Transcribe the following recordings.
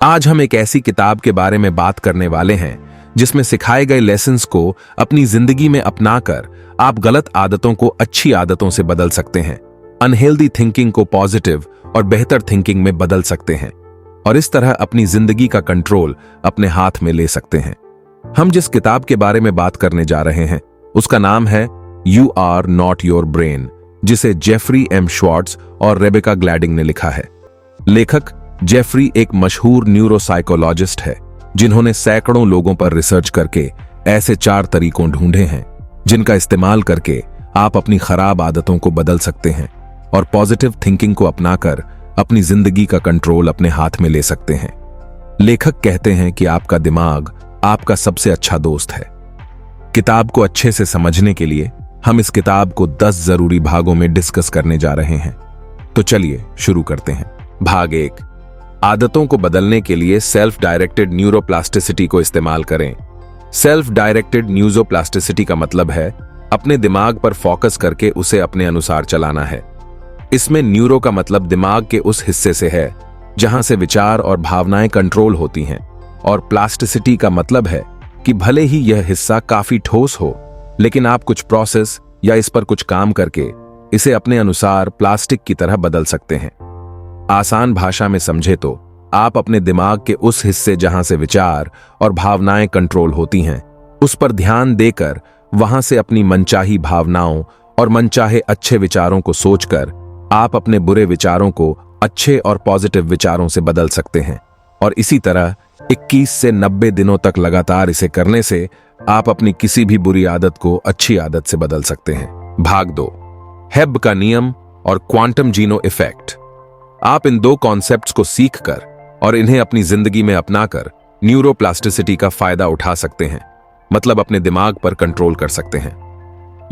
आज हम एक ऐसी किताब के बारे में बात करने वाले हैं जिसमें सिखाए गए लेसन्स को अपनी जिंदगी में अपनाकर आप गलत आदतों को अच्छी आदतों से बदल सकते हैं, अनहेल्दी थिंकिंग को पॉजिटिव और बेहतर थिंकिंग में बदल सकते हैं और इस तरह अपनी जिंदगी का कंट्रोल अपने हाथ में ले सकते हैं। हम जिस किताब के बारे में बात करने जा रहे हैं उसका नाम है You Are Not Your Brain, जिसे जेफरी एम श्वार्ट्ज और रेबेका ग्लैडिंग ने लिखा है। लेखक जेफरी एक मशहूर न्यूरोसाइकोलॉजिस्ट है जिन्होंने सैकड़ों लोगों पर रिसर्च करके ऐसे 4 तरीकों ढूंढे हैं जिनका इस्तेमाल करके आप अपनी खराब आदतों को बदल सकते हैं और पॉजिटिव थिंकिंग को अपनाकर अपनी जिंदगी का कंट्रोल अपने हाथ में ले सकते हैं। लेखक कहते हैं कि आपका दिमाग आपका सबसे अच्छा दोस्त है। किताब को अच्छे से समझने के लिए हम इस किताब को 10 जरूरी भागों में डिस्कस करने जा रहे हैं। तो चलिए शुरू करते हैं। भाग 1, आदतों को बदलने के लिए सेल्फ डायरेक्टेड न्यूरोप्लास्टिसिटी को इस्तेमाल करें। सेल्फ डायरेक्टेड न्यूरोप्लास्टिसिटी का मतलब है अपने दिमाग पर फोकस करके उसे अपने अनुसार चलाना है। इसमें न्यूरो का मतलब दिमाग के उस हिस्से से है जहां से विचार और भावनाएं कंट्रोल होती हैं, और प्लास्टिसिटी का मतलब है कि भले ही यह हिस्सा काफी ठोस हो, लेकिन आप कुछ प्रोसेस या इस पर कुछ काम करके इसे अपने अनुसार प्लास्टिक की तरह बदल सकते हैं। आसान भाषा में समझे तो आप अपने दिमाग के उस हिस्से जहां से विचार और भावनाएं कंट्रोल होती हैं, उस पर ध्यान देकर वहां से अपनी मनचाही भावनाओं और मनचाहे अच्छे विचारों को सोचकर आप अपने बुरे विचारों को अच्छे और पॉजिटिव विचारों से बदल सकते हैं। और इसी तरह 21 से 90 दिनों तक लगातार इसे करने से आप अपनी किसी भी बुरी आदत को अच्छी आदत से बदल सकते हैं। भाग 2, हेब का नियम और क्वांटम जीनो इफेक्ट। आप इन 2 कॉन्सेप्ट्स को सीखकर और इन्हें अपनी जिंदगी में अपनाकर न्यूरोप्लास्टिसिटी का फायदा उठा सकते हैं, मतलब अपने दिमाग पर कंट्रोल कर सकते हैं।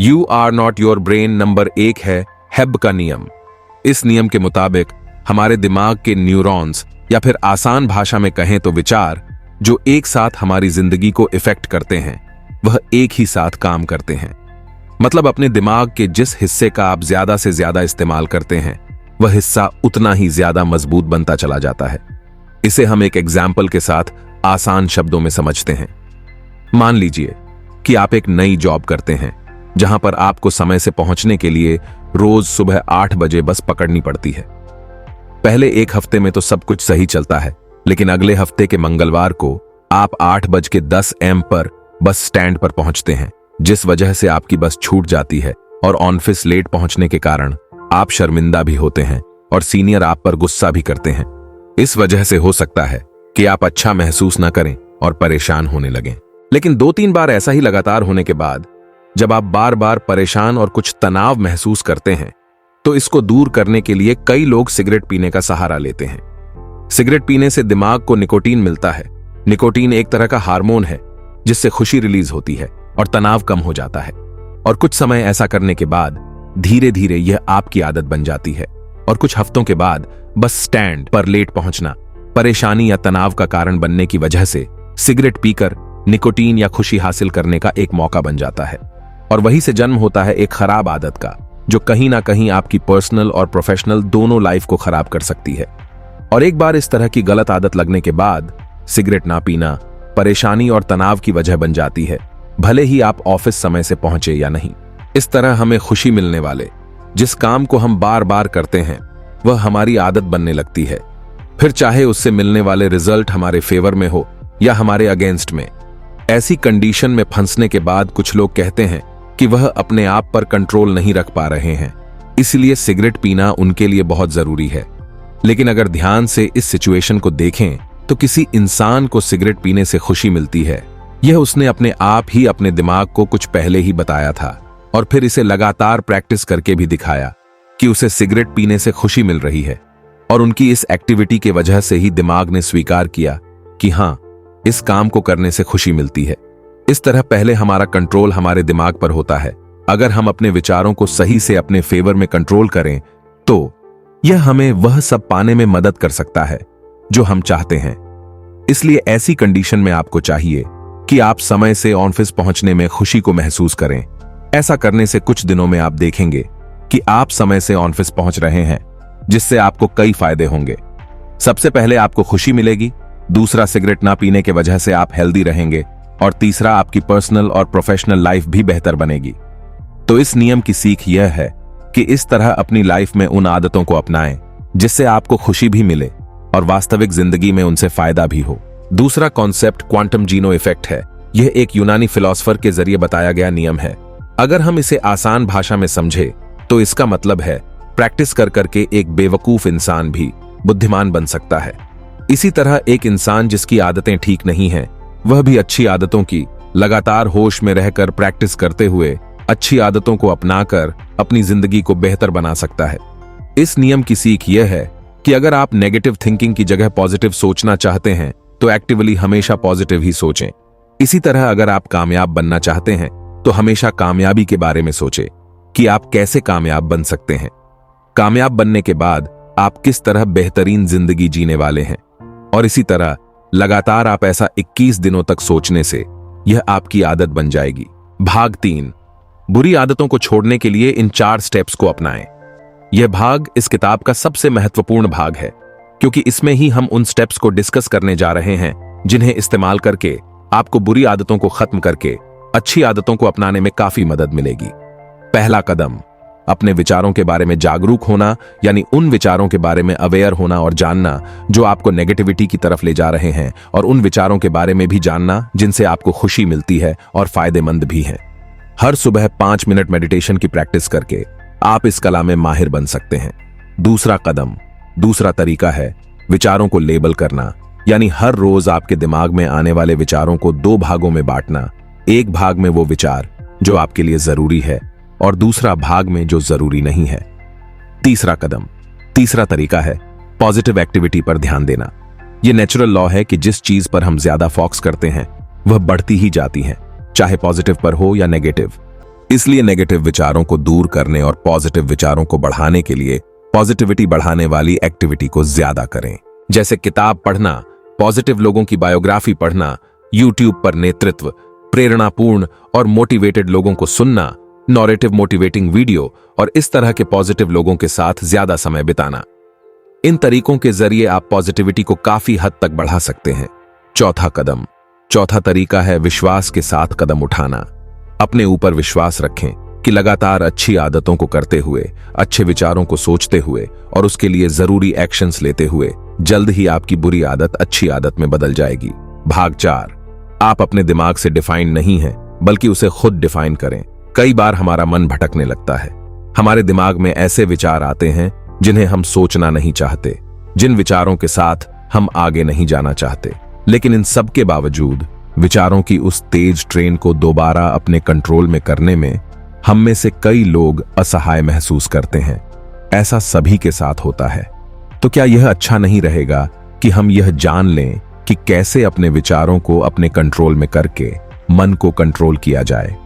You Are Not Your Brain number 1 है हेब का नियम। इस नियम के मुताबिक हमारे दिमाग के न्यूरॉन्स, या फिर आसान भाषा में कहें तो विचार, जो एक साथ हमारी जिंदगी को इफेक्ट करते हैं, वह एक ही साथ काम करते हैं। मतलब अपने दिमाग के जिस हिस्से का आप ज्यादा से ज्यादा इस्तेमाल करते हैं, वह हिस्सा उतना ही ज्यादा मजबूत बनता चला जाता है। इसे हम एक एग्जाम्पल के साथ आसान शब्दों में समझते हैं। मान लीजिए कि आप एक नई जॉब करते हैं जहां पर आपको समय से पहुंचने के लिए रोज सुबह 8 बजे बस पकड़नी पड़ती है। पहले 1 हफ्ते में तो सब कुछ सही चलता है, लेकिन अगले हफ्ते के मंगलवार को आप 8:10 AM पर बस स्टैंड पर पहुंचते हैं, जिस वजह से आपकी बस छूट जाती है और ऑफिस लेट पहुंचने के कारण आप शर्मिंदा भी होते हैं और सीनियर आप पर गुस्सा भी करते हैं। इस वजह से हो सकता है कि आप अच्छा महसूस न करें और परेशान होने लगें। लेकिन 2-3 बार ऐसा ही लगातार होने के बाद जब आप बार बार परेशान और कुछ तनाव महसूस करते हैं, तो इसको दूर करने के लिए कई लोग सिगरेट पीने का सहारा लेते हैं। सिगरेट पीने से दिमाग को निकोटीन मिलता है। निकोटीन एक तरह का हार्मोन है जिससे खुशी रिलीज होती है और तनाव कम हो जाता है। और कुछ समय ऐसा करने के बाद धीरे धीरे यह आपकी आदत बन जाती है और कुछ हफ्तों के बाद बस स्टैंड पर लेट पहुंचना परेशानी या तनाव का कारण बनने की वजह से सिगरेट पीकर निकोटीन या खुशी हासिल करने का एक मौका बन जाता है। और वहीं से जन्म होता है एक खराब आदत का, जो कहीं ना कहीं आपकी पर्सनल और प्रोफेशनल दोनों लाइफ को खराब कर सकती है। और एक बार इस तरह की गलत आदत लगने के बाद सिगरेट ना पीना परेशानी और तनाव की वजह बन जाती है, भले ही आप ऑफिस समय से पहुंचे या नहीं। इस तरह हमें खुशी मिलने वाले जिस काम को हम बार बार करते हैं वह हमारी आदत बनने लगती है, फिर चाहे उससे मिलने वाले रिजल्ट हमारे फेवर में हो या हमारे अगेंस्ट में। ऐसी कंडीशन में फंसने के बाद कुछ लोग कहते हैं कि वह अपने आप पर कंट्रोल नहीं रख पा रहे हैं, इसलिए सिगरेट पीना उनके लिए बहुत जरूरी है। लेकिन अगर ध्यान से इस सिचुएशन को देखें तो किसी इंसान को सिगरेट पीने से खुशी मिलती है, यह उसने अपने आप ही अपने दिमाग को कुछ पहले ही बताया था और फिर इसे लगातार प्रैक्टिस करके भी दिखाया कि उसे सिगरेट पीने से खुशी मिल रही है। और उनकी इस एक्टिविटी के वजह से ही दिमाग ने स्वीकार किया कि हां, इस काम को करने से खुशी मिलती है। इस तरह पहले हमारा कंट्रोल हमारे दिमाग पर होता है। अगर हम अपने विचारों को सही से अपने फेवर में कंट्रोल करें तो यह हमें वह सब पाने में मदद कर सकता है जो हम चाहते हैं। इसलिए ऐसी कंडीशन में आपको चाहिए कि आप समय से ऑफिस पहुंचने में खुशी को महसूस करें। ऐसा करने से कुछ दिनों में आप देखेंगे कि आप समय से ऑफिस पहुंच रहे हैं, जिससे आपको कई फायदे होंगे। सबसे पहले आपको खुशी मिलेगी दूसरा, सिगरेट ना पीने के वजह से आप हेल्दी रहेंगे। और तीसरा, आपकी पर्सनल और प्रोफेशनल लाइफ भी बेहतर बनेगी। तो इस नियम की सीख यह है कि इस तरह अपनी लाइफ में उन आदतों को अपनाएं जिससे आपको खुशी भी मिले और वास्तविक जिंदगी में उनसे फायदा भी हो। दूसरा कॉन्सेप्ट क्वांटम जीनो इफेक्ट है। यह एक यूनानी फिलॉसफर के जरिए बताया गया नियम है। अगर हम इसे आसान भाषा में समझे तो इसका मतलब है प्रैक्टिस कर करके एक बेवकूफ इंसान भी बुद्धिमान बन सकता है। इसी तरह एक इंसान जिसकी आदतें ठीक नहीं हैं, वह भी अच्छी आदतों की लगातार होश में रहकर प्रैक्टिस करते हुए अच्छी आदतों को अपनाकर अपनी जिंदगी को बेहतर बना सकता है। इस नियम की सीख यह है कि अगर आप नेगेटिव थिंकिंग की जगह पॉजिटिव सोचना चाहते हैं तो एक्टिवली हमेशा पॉजिटिव ही सोचें। इसी तरह अगर आप कामयाब बनना चाहते हैं तो हमेशा कामयाबी के बारे में सोचें कि आप कैसे कामयाब बन सकते हैं। कामयाब बनने के बाद आप किस तरह बेहतरीन जिंदगी जीने वाले हैं। और इसी तरह लगातार आप ऐसा 21 दिनों तक सोचने से यह आपकी आदत बन जाएगी। भाग 3, बुरी आदतों को छोड़ने के लिए इन 4 स्टेप्स को अपनाएं। यह भाग इस किताब का सबसे महत्वपूर्ण भाग है क्योंकि इसमें ही हम उन स्टेप्स को डिस्कस करने जा रहे हैं जिन्हें इस्तेमाल करके आपको बुरी आदतों को खत्म करके अच्छी आदतों को अपनाने में काफी मदद मिलेगी। पहला कदम, अपने विचारों के बारे में जागरूक होना, यानी उन विचारों के बारे में अवेयर होना और जानना जो आपको नेगेटिविटी की तरफ ले जा रहे हैं, और उन विचारों के बारे में भी जानना जिनसे आपको खुशी मिलती है और फायदेमंद भी हैं। हर सुबह 5 मिनट मेडिटेशन की प्रैक्टिस करके आप इस कला में माहिर बन सकते हैं। दूसरा तरीका है विचारों को लेबल करना, यानी हर रोज आपके दिमाग में आने वाले विचारों को 2 भागों में बांटना। एक भाग में वो विचार जो आपके लिए जरूरी है और दूसरा भाग में जो जरूरी नहीं है। तीसरा तरीका है पॉजिटिव एक्टिविटी पर ध्यान देना। यह नेचुरल लॉ है कि जिस चीज पर हम ज्यादा फोकस करते हैं वह बढ़ती ही जाती है, चाहे पॉजिटिव पर हो या नेगेटिव। इसलिए नेगेटिव विचारों को दूर करने और पॉजिटिव विचारों को बढ़ाने के लिए पॉजिटिविटी बढ़ाने वाली एक्टिविटी को ज्यादा करें, जैसे किताब पढ़ना, पॉजिटिव लोगों की बायोग्राफी पढ़ना, यूट्यूब पर नेतृत्व, प्रेरणापूर्ण और मोटिवेटेड लोगों को सुनना, नॉरेटिव मोटिवेटिंग वीडियो और इस तरह के पॉजिटिव लोगों के साथ ज्यादा समय बिताना। इन तरीकों के जरिए आप पॉजिटिविटी को काफी हद तक बढ़ा सकते हैं। चौथा तरीका है विश्वास के साथ कदम उठाना। अपने ऊपर विश्वास रखें कि लगातार अच्छी आदतों को करते हुए, अच्छे विचारों को सोचते हुए और उसके लिए जरूरी एक्शंस लेते हुए जल्द ही आपकी बुरी आदत अच्छी आदत में बदल जाएगी। भाग 4, आप अपने दिमाग से डिफाइन नहीं हैं, बल्कि उसे खुद डिफाइन करें। कई बार हमारा मन भटकने लगता है। हमारे दिमाग में ऐसे विचार आते हैं जिन्हें हम सोचना नहीं चाहते, जिन विचारों के साथ हम आगे नहीं जाना चाहते। लेकिन इन सब के बावजूद विचारों की उस तेज ट्रेन को दोबारा अपने कंट्रोल में करने में हम में से कई लोग असहाय महसूस करते हैं। ऐसा सभी के साथ होता है। तो क्या यह अच्छा नहीं रहेगा कि हम यह जान लें कि कैसे अपने विचारों को अपने कंट्रोल में करके मन को कंट्रोल किया जाए?